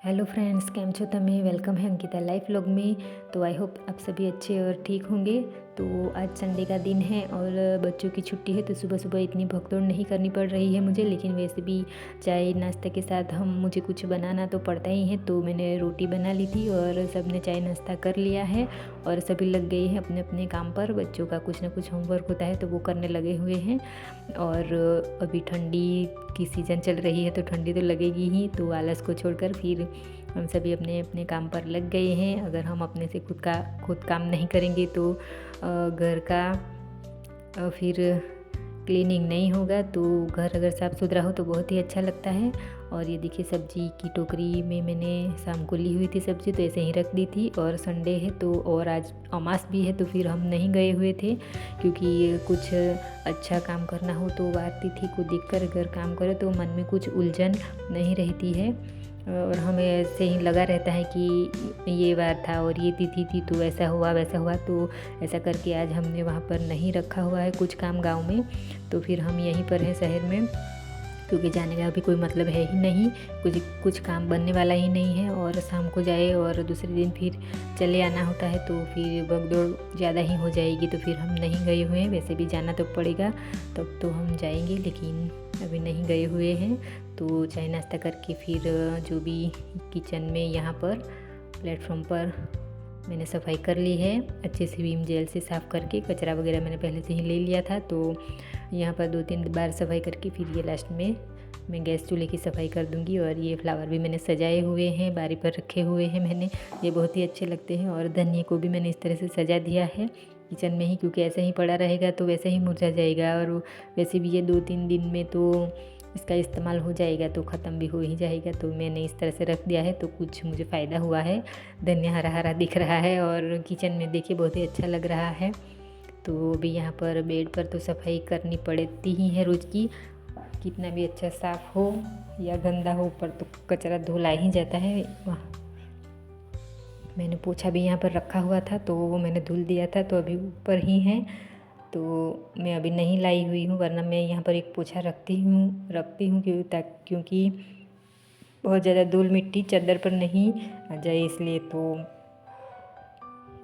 Hello friends, કેમ છો તમે? वेलकम है अंकिता लाइफ व्लॉग में। तो आई होप आप सभी अच्छे और ठीक होंगे। तो आज संडे का दिन है और बच्चों की छुट्टी है, तो सुबह सुबह इतनी भगदौड़ नहीं करनी पड़ रही है मुझे, लेकिन वैसे भी चाय नाश्ते के साथ मुझे कुछ बनाना तो पड़ता ही है। तो मैंने रोटी बना ली थी और सब ने चाय नाश्ता कर लिया है और सभी लग गए हैं अपने अपने काम पर। बच्चों का कुछ ना कुछ होमवर्क होता है तो वो करने लगे हुए हैं। और अभी ठंडी की सीज़न चल रही है तो ठंडी तो लगेगी ही, तो आलस को छोड़कर फिर हम सभी अपने अपने काम पर लग गए हैं। अगर हम अपने से खुद काम नहीं करेंगे तो घर का फिर क्लीनिंग नहीं होगा। तो घर अगर साफ़ सुथरा हो तो बहुत ही अच्छा लगता है। और ये देखिए, सब्जी की टोकरी में मैंने शाम को ली हुई थी सब्ज़ी, तो ऐसे ही रख दी थी। और संडे है तो और आज अमास भी है तो फिर हम नहीं गए हुए थे, क्योंकि कुछ अच्छा काम करना हो तो वार तिथि को देखकर अगर काम करें तो मन में कुछ उलझन नहीं रहती है। और हमें ऐसे ही लगा रहता है कि ये वार था और ये तिथि थी तो ऐसा हुआ वैसा हुआ। तो ऐसा करके आज हमने वहाँ पर नहीं रखा हुआ है कुछ काम गांव में, तो फिर हम यहीं पर हैं शहर में, क्योंकि जाने का अभी कोई मतलब है ही नहीं। कुछ काम बनने वाला ही नहीं है और शाम को जाए और दूसरे दिन फिर चले आना होता है तो फिर भगदौड़ ज़्यादा ही हो जाएगी। तो फिर हम नहीं गए हुए हैं, वैसे भी जाना तो पड़ेगा तब तो हम जाएंगे, लेकिन अभी नहीं गए हुए हैं। तो चाय नाश्ता करके फिर जो भी किचन में यहाँ पर प्लेटफॉर्म पर मैंने सफाई कर ली है अच्छे से, विम जेल से साफ़ करके। कचरा वगैरह मैंने पहले से ही ले लिया था, तो यहाँ पर 2-3 बार सफाई करके फिर ये लास्ट में मैं गैस चूल्हे की सफाई कर दूँगी। और ये फ्लावर भी मैंने सजाए हुए हैं, बारी पर रखे हुए हैं मैंने, ये बहुत ही अच्छे लगते हैं। और धनिया को भी मैंने इस तरह से सजा दिया है किचन में ही, क्योंकि ऐसे ही पड़ा रहेगा तो वैसे ही मुरझा जाएगा। और वैसे भी ये 2-3 दिन में तो इसका इस्तेमाल हो जाएगा तो ख़त्म भी हो ही जाएगा। तो मैंने इस तरह से रख दिया है तो कुछ मुझे फ़ायदा हुआ है। धनिया हरा हरा दिख रहा है और किचन में देखिए बहुत ही अच्छा लग रहा है। तो अभी यहाँ पर बेड पर तो सफाई करनी पड़ती ही है रोज़ की, कितना भी अच्छा साफ़ हो या गंदा हो, ऊपर तो कचरा धुला ही जाता है। मैंने पोछा भी यहाँ पर रखा हुआ था तो वो मैंने धुल दिया था, तो अभी ऊपर ही है तो मैं अभी नहीं लाई हुई हूँ, वरना मैं यहाँ पर एक पोछा रखती हूँ क्योंकि बहुत ज़्यादा धूल मिट्टी चादर पर नहीं आ जाए इसलिए। तो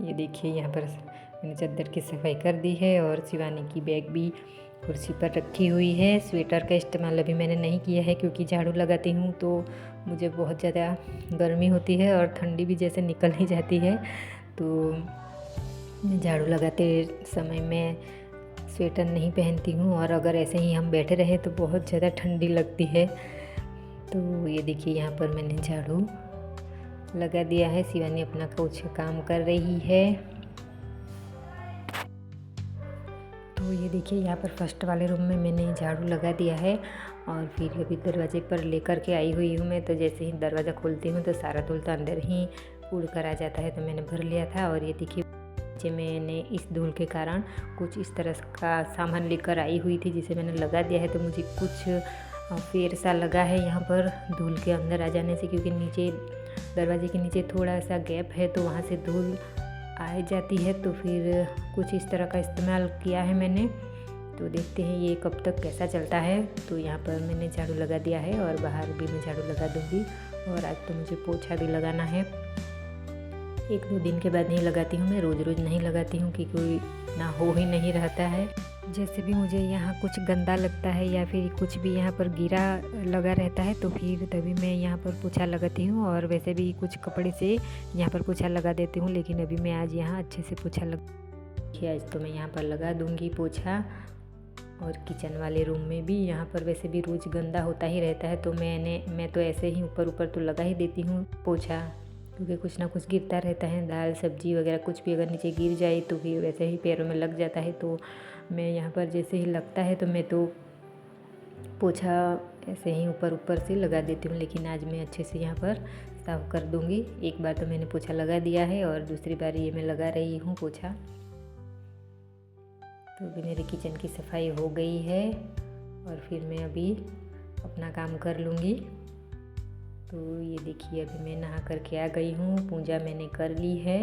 ये देखिए, यहाँ पर मैंने चादर की सफाई कर दी है और शिवानी की बैग भी कुर्सी पर रखी हुई है। स्वेटर का इस्तेमाल अभी मैंने नहीं किया है क्योंकि झाड़ू लगाती हूँ तो मुझे बहुत ज़्यादा गर्मी होती है और ठंडी भी जैसे निकल ही जाती है। तो झाड़ू लगाते समय मैं स्वेटर नहीं पहनती हूँ, और अगर ऐसे ही हम बैठे रहे तो बहुत ज़्यादा ठंडी लगती है। तो ये देखिए, यहाँ पर मैंने झाड़ू लगा दिया है। शिवानी अपना कुछ काम कर रही है। तो ये देखिए, यहाँ पर फर्स्ट वाले रूम में मैंने झाड़ू लगा दिया है और फिर अभी दरवाजे पर लेकर के आई हुई हूँ मैं। तो जैसे ही दरवाज़ा खोलती हूँ तो सारा धूल तो अंदर ही उड़ कर आ जाता है, तो मैंने भर लिया था। और ये देखिए, नीचे मैंने इस धूल के कारण कुछ इस तरह का सामान लेकर आई हुई थी जिसे मैंने लगा दिया है। तो मुझे कुछ फेर सा लगा है यहाँ पर धूल के अंदर आ जाने से, क्योंकि नीचे दरवाजे के नीचे थोड़ा सा गैप है तो वहाँ से धूल आ जाती है। तो फिर कुछ इस तरह का इस्तेमाल किया है मैंने, तो देखते हैं ये कब तक कैसा चलता है। तो यहाँ पर मैंने झाड़ू लगा दिया है और बाहर भी मैं झाड़ू लगा दूँगी। और आज तो मुझे पोछा भी लगाना है, 1-2 दिन के बाद नहीं लगाती हूँ मैं, रोज़ रोज़ नहीं लगाती हूँ कि कोई ना हो ही नहीं रहता है। जैसे भी मुझे यहाँ कुछ गंदा लगता है या फिर कुछ भी यहाँ पर गिरा लगा रहता है तो फिर तभी मैं यहाँ पर पोछा लगाती हूँ। और वैसे भी कुछ कपड़े से यहाँ पर पोछा लगा देती हूँ, लेकिन अभी मैं आज यहाँ अच्छे से पोछा आज तो मैं यहाँ पर लगा दूँगी पोछा। और किचन वाले रूम में भी यहाँ पर वैसे भी रोज़ गंदा होता ही रहता है, तो मैं तो ऐसे ही ऊपर ऊपर तो लगा ही देती हूँ पोछा, क्योंकि कुछ ना कुछ गिरता रहता है, दाल सब्जी वगैरह कुछ भी अगर नीचे गिर जाए तो फिर वैसे ही पैरों में लग जाता है। तो मैं यहाँ पर जैसे ही लगता है तो मैं तो पोछा ऐसे ही ऊपर ऊपर से लगा देती हूँ, लेकिन आज मैं अच्छे से यहाँ पर साफ़ कर दूँगी। एक बार तो मैंने पोछा लगा दिया है और दूसरी बार ये मैं लगा रही हूँ पोछा। तो अभी मेरी किचन की सफाई हो गई है और फिर मैं अभी अपना काम कर लूँगी। तो ये देखिए, अभी मैं नहा करके आ गई हूँ, पूजा मैंने कर ली है।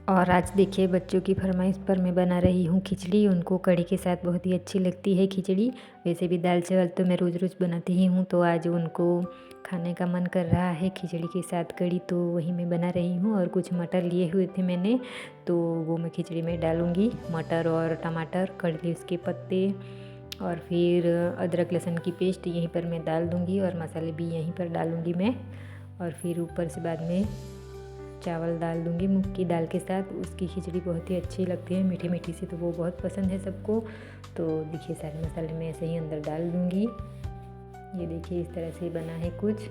और आज देखिए बच्चों की फरमाइश पर मैं बना रही हूँ खिचड़ी। उनको कढ़ी के साथ बहुत ही अच्छी लगती है खिचड़ी। वैसे भी दाल चावल तो मैं रोज़ रोज़ बनाती ही हूँ, तो आज उनको खाने का मन कर रहा है खिचड़ी के साथ कढ़ी, तो वही मैं बना रही हूँ। और कुछ मटर लिए हुए थे मैंने, तो वो मैं खिचड़ी में डालूँगी। मटर और टमाटर, कड़ी लीव्स के पत्ते और फिर अदरक लहसुन की पेस्ट यहीं पर मैं डाल दूँगी और मसाले भी यहीं पर डालूँगी मैं। और फिर ऊपर से बाद में चावल डाल दूँगी मूंग की दाल के साथ। उसकी खिचड़ी बहुत ही अच्छी लगती है, मीठी मीठी सी, तो वो बहुत पसंद है सबको। तो देखिए सारे मसाले मैं ऐसे ही अंदर डाल दूँगी। ये देखिए इस तरह से बना है कुछ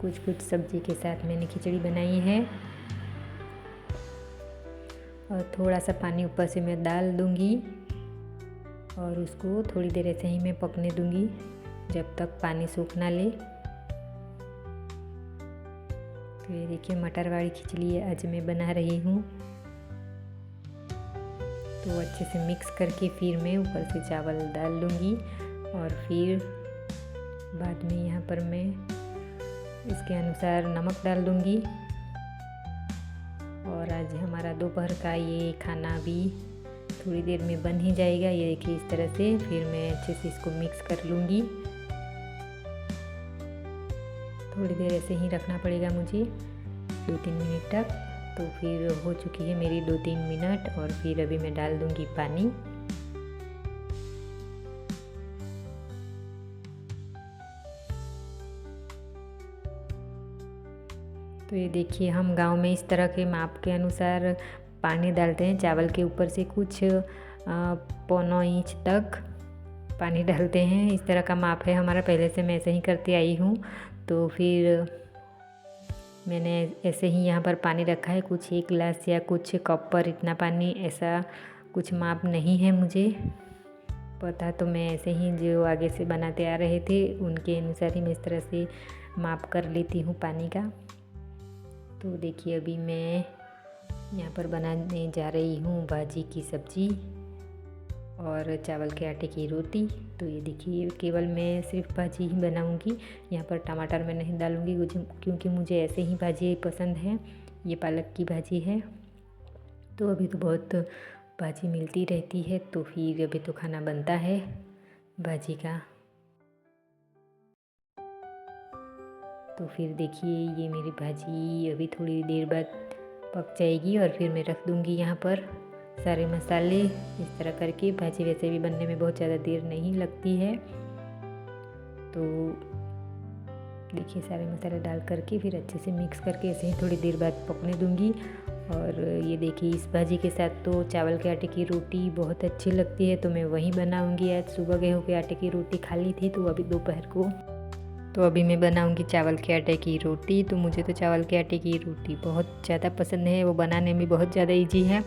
कुछ सब्ज़ी के साथ मैंने खिचड़ी बनाई है। और थोड़ा सा पानी ऊपर से मैं डाल दूँगी और उसको थोड़ी देर ऐसे ही मैं पकने दूँगी जब तक पानी सूख ना ले। तो ये देखिए मटर वाली खिचड़ी आज मैं बना रही हूँ। तो अच्छे से मिक्स करके फिर मैं ऊपर से चावल डाल लूँगी और फिर बाद में यहाँ पर मैं इसके अनुसार नमक डाल दूँगी। और आज हमारा दोपहर का ये खाना भी थोड़ी देर में बन ही जाएगा। ये देखिए इस तरह से फिर मैं अच्छे से इसको मिक्स कर लूँगी। थोड़ी देर ऐसे ही रखना पड़ेगा मुझे 2-3 मिनट तक। तो फिर हो चुकी है मेरी 2-3 मिनट और फिर अभी मैं डाल दूँगी पानी। तो ये देखिए हम गांव में इस तरह के माप के अनुसार पानी डालते हैं। चावल के ऊपर से कुछ पौना इंच तक पानी डालते हैं। इस तरह का माप है हमारा, पहले से मैं ऐसे ही करती आई हूँ। तो फिर मैंने ऐसे ही यहाँ पर पानी रखा है, कुछ 1 गिलास या कुछ कप पर इतना पानी, ऐसा कुछ माप नहीं है मुझे पता। तो मैं ऐसे ही जो आगे से बनाते आ रहे थे उनके अनुसार ही मैं इस तरह से माप कर लेती हूँ पानी का। तो देखिए अभी मैं यहाँ पर बनाने जा रही हूँ भाजी की सब्ज़ी और चावल के आटे की रोटी। तो ये देखिए केवल मैं सिर्फ भाजी ही बनाऊंगी। यहाँ पर टमाटर मैं नहीं डालूंगी क्योंकि मुझे ऐसे ही भाजी पसंद है। ये पालक की भाजी है। तो अभी तो बहुत भाजी मिलती रहती है, तो फिर अभी तो खाना बनता है भाजी का। तो फिर देखिए ये मेरी भाजी अभी थोड़ी देर बाद पक जाएगी और फिर मैं रख दूँगी यहाँ पर सारे मसाले। इस तरह करके भाजी वैसे भी बनने में बहुत ज़्यादा देर नहीं लगती है। तो देखिए सारे मसाले डाल करके फिर अच्छे से मिक्स करके ऐसे ही थोड़ी देर बाद पकने दूँगी। और ये देखिए इस भाजी के साथ तो चावल के आटे की रोटी बहुत अच्छी लगती है, तो मैं वही बनाऊँगी। आज सुबह गेहूँ के आटे की रोटी खा ली थी, तो अभी दोपहर को तो अभी मैं बनाऊंगी चावल के आटे की रोटी। तो मुझे तो चावल के आटे की रोटी बहुत ज़्यादा पसंद है, वो बनाने में बहुत ज़्यादा इजी है।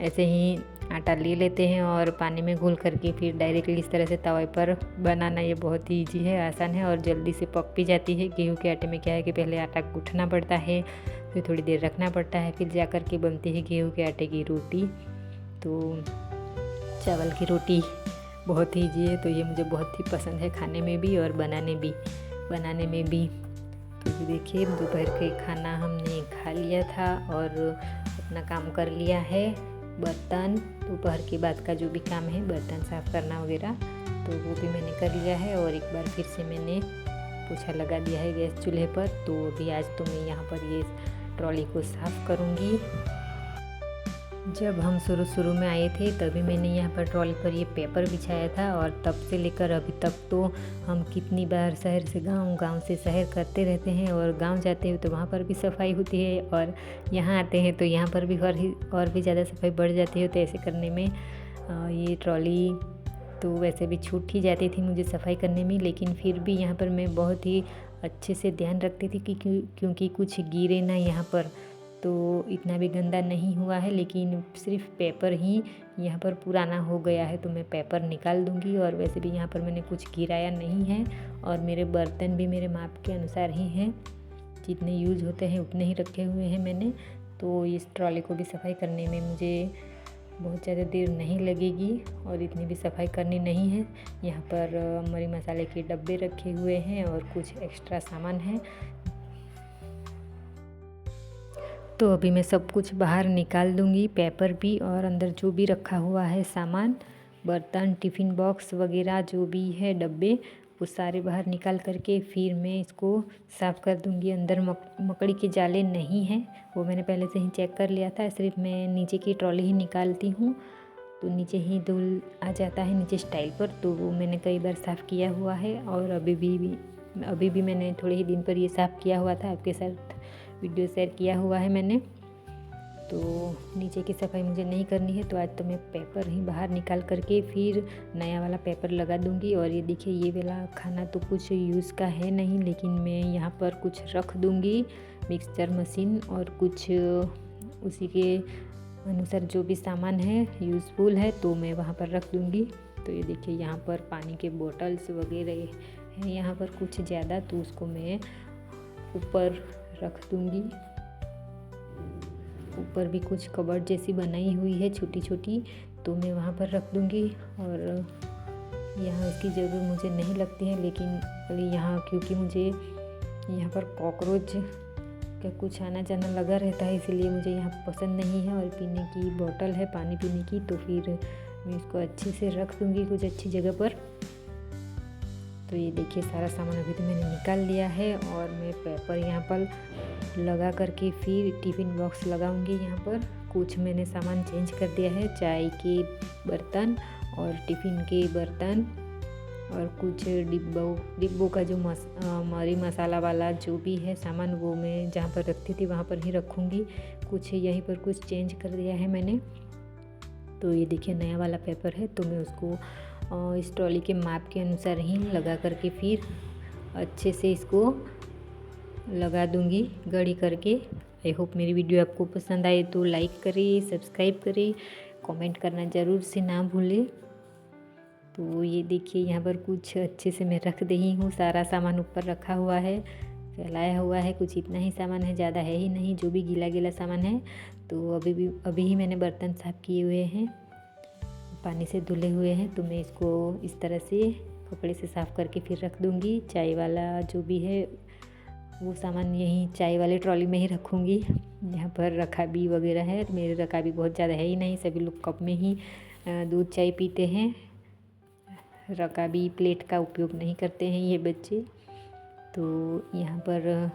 ऐसे ही आटा ले लेते हैं और पानी में घोल करके फिर डायरेक्टली इस तरह से तवे पर बनाना, ये बहुत ही ईजी है, आसान है और जल्दी से पक भी जाती है। गेहूं के आटे में क्या है कि पहले आटा गूँथना पड़ता है, फिर थोड़ी देर रखना पड़ता है, फिर जा कर के बनती है गेहूं के आटे की रोटी। तो चावल की रोटी बहुत ही ईजी है, तो ये मुझे बहुत ही पसंद है खाने में भी और बनाने में भी। तो ये देखिए दोपहर के खाना हमने खा लिया था और अपना काम कर लिया है। बर्तन दोपहर के बाद का जो भी काम है, बर्तन साफ़ करना वगैरह, तो वो भी मैंने कर लिया है। और एक बार फिर से मैंने पोछा लगा दिया है गैस चूल्हे पर। तो अभी आज तो मैं यहाँ पर ये ट्रॉली को साफ़ करूँगी। जब हम शुरू में आए थे तभी मैंने यहाँ पर ट्रॉली पर ये पेपर बिछाया था और तब से लेकर अभी तक तो हम कितनी बार शहर से गांव, गांव से शहर करते रहते हैं। और गांव जाते हैं तो वहाँ पर भी सफाई होती है और यहाँ आते हैं तो यहाँ पर भी और भी ज़्यादा सफाई बढ़ जाती है। तो ऐसे करने में ये ट्रॉली तो वैसे भी छूट ही जाती थी मुझे सफाई करने में, लेकिन फिर भी यहाँ पर मैं बहुत ही अच्छे से ध्यान रखती थी कि क्योंकि कुछ गिरे ना यहाँ पर। तो इतना भी गंदा नहीं हुआ है, लेकिन सिर्फ पेपर ही यहाँ पर पुराना हो गया है, तो मैं पेपर निकाल दूँगी। और वैसे भी यहाँ पर मैंने कुछ गिराया नहीं है और मेरे बर्तन भी मेरे माप के अनुसार ही हैं, जितने यूज होते हैं उतने ही रखे हुए हैं मैंने। तो इस ट्रॉली को भी सफाई करने में मुझे बहुत ज़्यादा देर नहीं लगेगी और इतनी भी सफाई करनी नहीं है। यहाँ पर मरी मसाले के डब्बे रखे हुए हैं और कुछ एक्स्ट्रा सामान है। तो अभी मैं सब कुछ बाहर निकाल दूँगी, पेपर भी और अंदर जो भी रखा हुआ है सामान, बर्तन, टिफ़िन बॉक्स वगैरह जो भी है डब्बे, वो सारे बाहर निकाल करके फिर मैं इसको साफ़ कर दूँगी। अंदर मकड़ी के जाले नहीं हैं, वो मैंने पहले से ही चेक कर लिया था। सिर्फ मैं नीचे की ट्रॉली ही निकालती हूँ, तो नीचे ही धूल आ जाता है नीचे स्टाइल पर, तो वो मैंने कई बार साफ़ किया हुआ है। और अभी भी मैंने थोड़े ही दिन पर ये साफ़ किया हुआ था, आपके साथ वीडियो शेयर किया हुआ है मैंने। तो नीचे की सफाई मुझे नहीं करनी है, तो आज तो मैं पेपर ही बाहर निकाल करके फिर नया वाला पेपर लगा दूंगी। और ये देखिए, ये वाला खाना तो कुछ यूज़ का है नहीं, लेकिन मैं यहाँ पर कुछ रख दूंगी, मिक्सचर मशीन और कुछ उसी के अनुसार जो भी सामान है यूज़फुल है तो मैं वहाँ पर रख दूंगी। तो ये देखिए, यहाँ पर पानी के बोतल्स वगैरह हैं यहाँ पर कुछ ज़्यादा, तो उसको मैं ऊपर रख दूंगी। ऊपर भी कुछ कबर्ड जैसी बनाई हुई है छोटी छोटी, तो मैं वहाँ पर रख दूंगी। और यहाँ इसकी ज़रूरत मुझे नहीं लगती है, लेकिन यहाँ क्योंकि मुझे यहाँ पर कॉकरोच का कुछ आना जाना लगा रहता है, इसलिए मुझे यहाँ पसंद नहीं है। और पीने की बोतल है पानी पीने की, तो फिर मैं इसको अच्छे से रख दूँगी कुछ अच्छी जगह पर। तो ये देखिए, सारा सामान अभी तो मैंने निकाल लिया है और मैं पेपर यहाँ पर लगा करके फिर टिफ़िन बॉक्स लगाऊंगी। यहाँ पर कुछ मैंने सामान चेंज कर दिया है, चाय के बर्तन और टिफ़िन के बर्तन और कुछ डिब्बों का जो मरी मसाला वाला जो भी है सामान, वो मैं जहाँ पर रखती थी वहाँ पर ही रखूँगी। कुछ यहीं पर कुछ चेंज कर दिया है मैंने। तो ये देखिए, नया वाला पेपर है, तो मैं उसको इस ट्रॉली के माप के अनुसार ही लगा करके फिर अच्छे से इसको लगा दूंगी गड़ी करके। आई होप मेरी वीडियो आपको पसंद आए तो लाइक करें, सब्सक्राइब करें, कमेंट करना ज़रूर से ना भूलें। तो ये देखिए, यहाँ पर कुछ अच्छे से मैं रख रही हूँ, सारा सामान ऊपर रखा हुआ है, फैलाया हुआ है। कुछ इतना ही सामान है, ज़्यादा है ही नहीं, जो भी गीला गीला सामान है। तो अभी ही मैंने बर्तन साफ़ किए हुए हैं, पानी से धुले हुए हैं, तो मैं इसको इस तरह से कपड़े से साफ़ करके फिर रख दूँगी। चाय वाला जो भी है वो सामान यहीं चाय वाली ट्रॉली में ही रखूँगी। यहाँ पर रकाबी वगैरह है, मेरे रकाबी बहुत ज़्यादा है ही नहीं, सभी लोग कप में ही दूध चाय पीते हैं, रकाबी प्लेट का उपयोग नहीं करते हैं ये बच्चे। तो यहाँ पर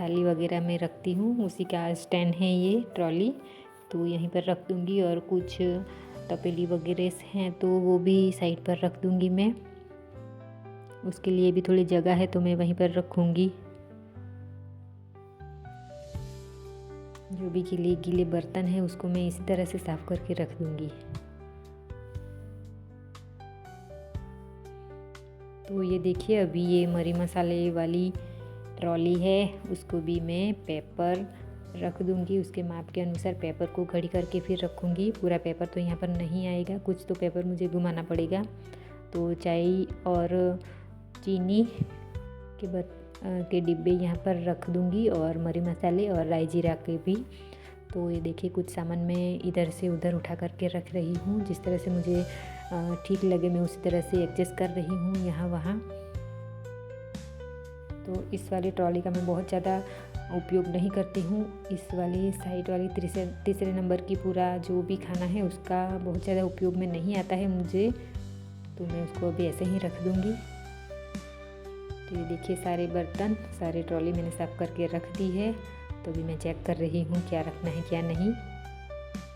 थाली वगैरह मैं रखती हूँ, उसी का स्टैंड है ये ट्रॉली, तो यहीं पर रख दूँगी। और कुछ तपेली वगैरह हैं तो वो भी साइड पर रख दूँगी मैं, उसके लिए भी थोड़ी जगह है तो मैं वहीं पर रखूँगी। जो भी गीले बर्तन है उसको मैं इसी तरह से साफ़ करके रख दूँगी। तो ये देखिए, अभी ये मरी मसाले वाली ट्रॉली है, उसको भी मैं पेपर रख दूँगी उसके माप के अनुसार। पेपर को घड़ी करके फिर रखूँगी, पूरा पेपर तो यहाँ पर नहीं आएगा, कुछ तो पेपर मुझे घुमाना पड़ेगा। तो चाय और चीनी के डिब्बे यहाँ पर रख दूँगी, और मरी मसाले और राई जीरा के भी। तो ये देखिए, कुछ सामान मैं इधर से उधर उठा करके रख रही हूँ, जिस तरह से मुझे ठीक लगे मैं उसी तरह से एडजस्ट कर रही हूँ यहाँ वहाँ। तो इस वाली ट्रॉली का मैं बहुत ज़्यादा उपयोग नहीं करती हूँ। इस वाली साइड वाली तीसरे नंबर की पूरा जो भी खाना है उसका बहुत ज़्यादा उपयोग में नहीं आता है मुझे, तो मैं उसको अभी ऐसे ही रख दूँगी। तो ये देखिए, सारे बर्तन सारे ट्रॉली मैंने साफ़ करके रख दी है। तो अभी मैं चेक कर रही हूँ क्या रखना है क्या नहीं।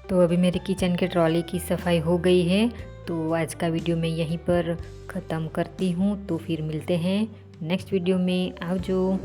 तो अभी मेरे किचन के ट्रॉली की सफाई हो गई है। तो आज का वीडियो मैं यहीं पर ख़त्म करती हूँ, तो फिर मिलते हैं नेक्स्ट वीडियो में। आओ जो।